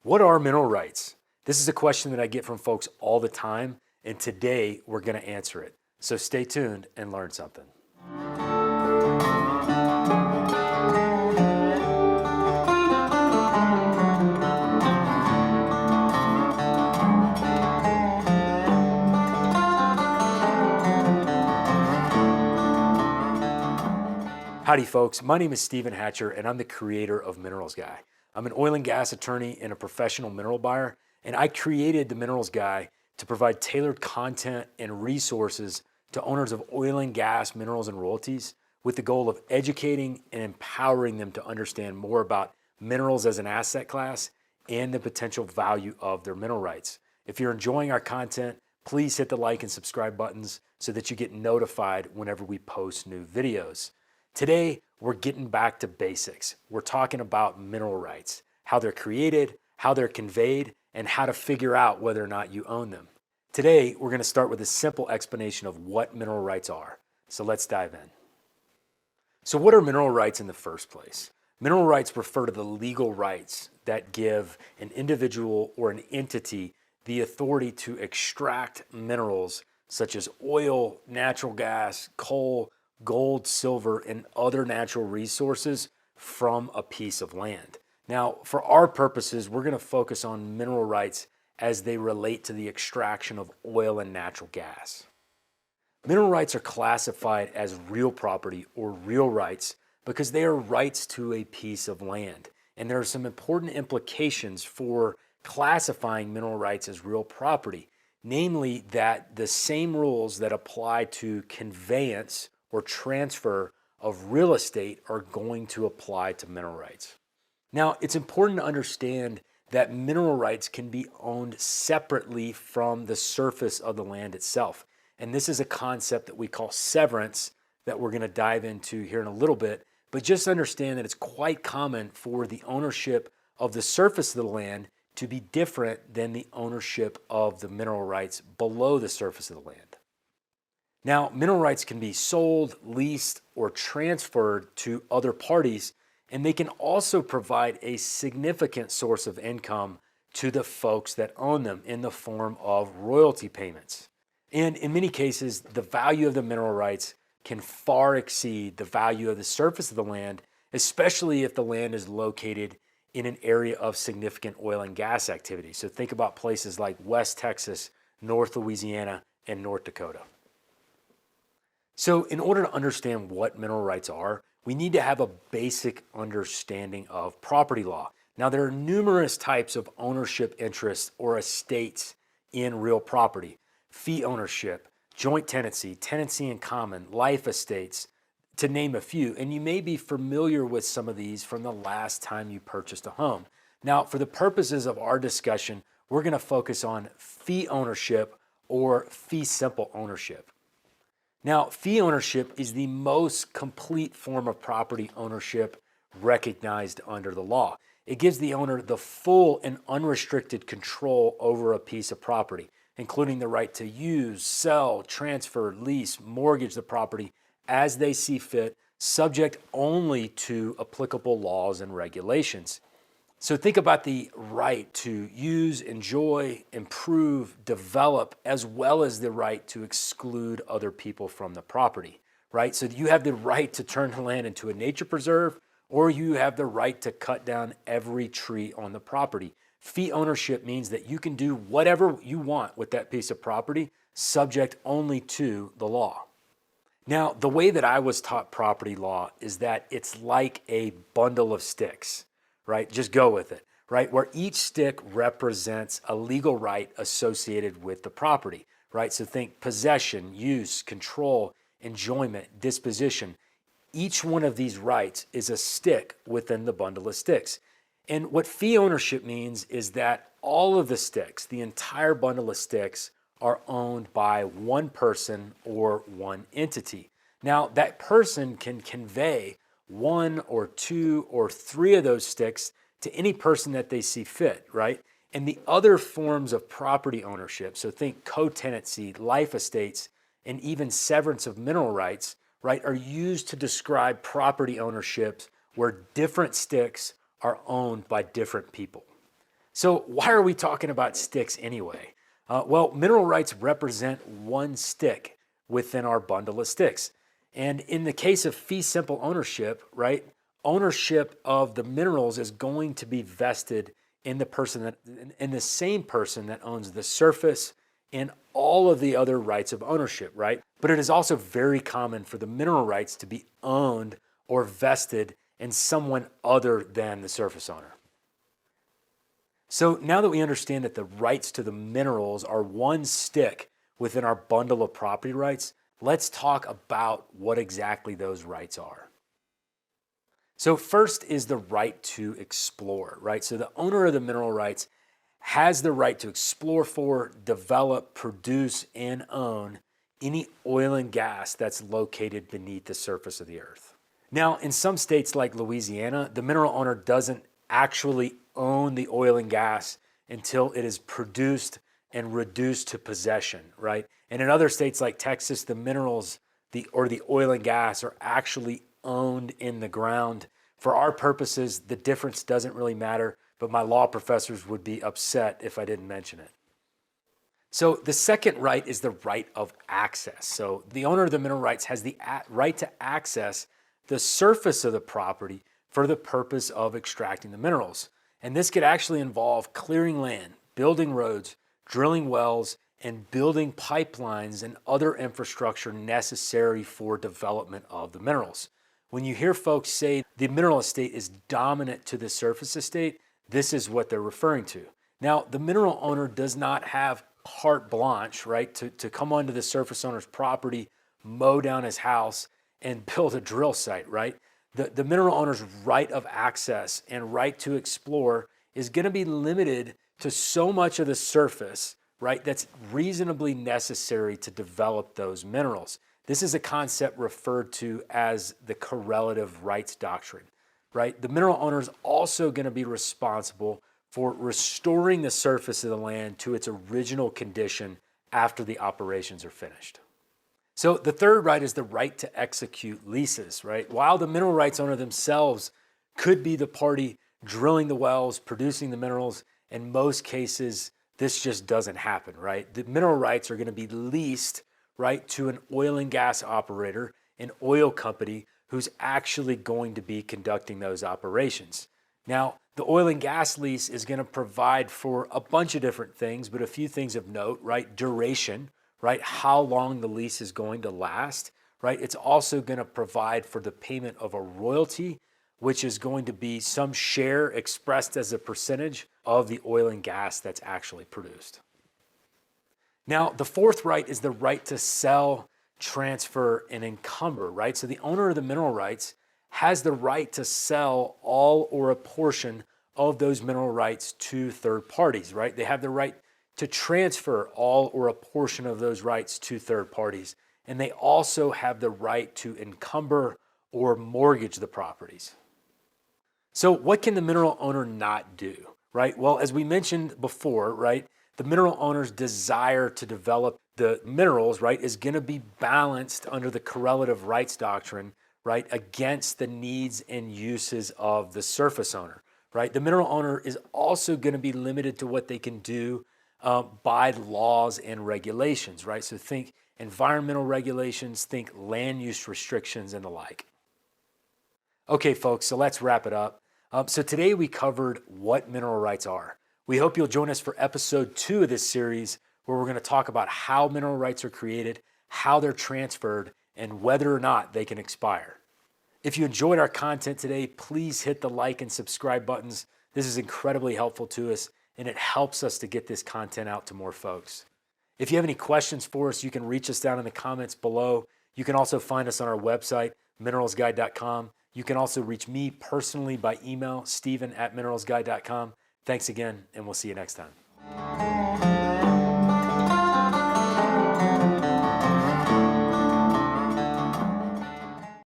What are mineral rights? This is a question that I get from folks all the time, and today we're going to answer it. So stay tuned and learn something. Howdy folks, my name is Stephen Hatcher and I'm the creator of Minerals Guy. I'm an oil and gas attorney and a professional mineral buyer, and I created the Minerals Guy to provide tailored content and resources to owners of oil and gas, minerals, and royalties with the goal of educating and empowering them to understand more about minerals as an asset class and the potential value of their mineral rights. If you're enjoying our content, please hit the like and subscribe buttons so that you get notified whenever we post new videos. Today, we're getting back to basics. We're talking about mineral rights, how they're created, how they're conveyed, and how to figure out whether or not you own them. Today, we're going to start with a simple explanation of what mineral rights are. So let's dive in. So what are mineral rights in the first place? Mineral rights refer to the legal rights that give an individual or an entity the authority to extract minerals such as oil, natural gas, coal, gold, silver, and other natural resources from a piece of land. Now, for our purposes, we're going to focus on mineral rights as they relate to the extraction of oil and natural gas. Mineral rights are classified as real property or real rights because they are rights to a piece of land. And there are some important implications for classifying mineral rights as real property, namely that the same rules that apply to conveyance or transfer of real estate are going to apply to mineral rights. Now, it's important to understand that mineral rights can be owned separately from the surface of the land itself. And this is a concept that we call severance that we're going to dive into here in a little bit. But just understand that it's quite common for the ownership of the surface of the land to be different than the ownership of the mineral rights below the surface of the land. Now, mineral rights can be sold, leased, or transferred to other parties, and they can also provide a significant source of income to the folks that own them in the form of royalty payments. And in many cases, the value of the mineral rights can far exceed the value of the surface of the land, especially if the land is located in an area of significant oil and gas activity. So think about places like West Texas, North Louisiana, and North Dakota. So in order to understand what mineral rights are, we need to have a basic understanding of property law. Now, there are numerous types of ownership interests or estates in real property: fee ownership, joint tenancy, tenancy in common, life estates, to name a few. And you may be familiar with some of these from the last time you purchased a home. Now, for the purposes of our discussion, we're going to focus on fee ownership or fee simple ownership. Now, fee ownership is the most complete form of property ownership recognized under the law. It gives the owner the full and unrestricted control over a piece of property, including the right to use, sell, transfer, lease, mortgage the property as they see fit, subject only to applicable laws and regulations. So think about the right to use, enjoy, improve, develop, as well as the right to exclude other people from the property, right? So you have the right to turn the land into a nature preserve, or you have the right to cut down every tree on the property. Fee ownership means that you can do whatever you want with that piece of property, subject only to the law. Now, the way that I was taught property law is that it's like a bundle of sticks, right? Just go with it, right? Where each stick represents a legal right associated with the property, right? So think possession, use, control, enjoyment, disposition. Each one of these rights is a stick within the bundle of sticks. And what fee ownership means is that all of the sticks, the entire bundle of sticks, are owned by one person or one entity. Now, that person can convey one or two or three of those sticks to any person that they see fit, right? And the other forms of property ownership, so think co-tenancy, life estates, and even severance of mineral rights, right, are used to describe property ownerships where different sticks are owned by different people. So why are we talking about sticks anyway? Well, mineral rights represent one stick within our bundle of sticks. And in the case of fee simple ownership, right, ownership of the minerals is going to be vested in the same person that owns the surface and all of the other rights of ownership, right? But it is also very common for the mineral rights to be owned or vested in someone other than the surface owner. So now that we understand that the rights to the minerals are one stick within our bundle of property rights, let's talk about what exactly those rights are. So first is the right to explore, right? So the owner of the mineral rights has the right to explore for, develop, produce, and own any oil and gas that's located beneath the surface of the earth. Now, in some states like Louisiana, the mineral owner doesn't actually own the oil and gas until it is produced and reduced to possession, right? And in other states like Texas, the minerals, the oil and gas are actually owned in the ground. For our purposes, the difference doesn't really matter, but my law professors would be upset if I didn't mention it. So the second right is the right of access. So the owner of the mineral rights has the right to access the surface of the property for the purpose of extracting the minerals. And this could actually involve clearing land, building roads, drilling wells, and building pipelines and other infrastructure necessary for development of the minerals. When you hear folks say the mineral estate is dominant to the surface estate, this is what they're referring to. Now, the mineral owner does not have carte blanche, right, to come onto the surface owner's property, mow down his house, and build a drill site, right? The mineral owner's right of access and right to explore is going to be limited to so much of the surface, right, that's reasonably necessary to develop those minerals. This is a concept referred to as the correlative rights doctrine, right? The mineral owner is also going to be responsible for restoring the surface of the land to its original condition after the operations are finished. So the third right is the right to execute leases, right? While the mineral rights owner themselves could be the party drilling the wells, producing the minerals, in most cases, this just doesn't happen, right? The mineral rights are going to be leased, right, to an oil and gas operator, an oil company who's actually going to be conducting those operations. Now, the oil and gas lease is going to provide for a bunch of different things, but a few things of note, right? Duration, right? How long the lease is going to last, right? It's also going to provide for the payment of a royalty, which is going to be some share expressed as a percentage of the oil and gas that's actually produced. Now, the fourth right is the right to sell, transfer, and encumber, right? So the owner of the mineral rights has the right to sell all or a portion of those mineral rights to third parties, right? They have the right to transfer all or a portion of those rights to third parties. And they also have the right to encumber or mortgage the properties. So what can the mineral owner not do, right? Well, as we mentioned before, right, the mineral owner's desire to develop the minerals, right, is going to be balanced under the correlative rights doctrine, right, against the needs and uses of the surface owner, right? The mineral owner is also going to be limited to what they can do by laws and regulations, right? So think environmental regulations, think land use restrictions and the like. Okay, folks, so let's wrap it up. So today we covered what mineral rights are. We hope you'll join us for episode 2 of this series, where we're going to talk about how mineral rights are created, how they're transferred, and whether or not they can expire. If you enjoyed our content today, please hit the like and subscribe buttons. This is incredibly helpful to us, and it helps us to get this content out to more folks. If you have any questions for us, you can reach us down in the comments below. You can also find us on our website, mineralsguide.com. You can also reach me personally by email, steven@mineralsguide.com. Thanks again, and we'll see you next time.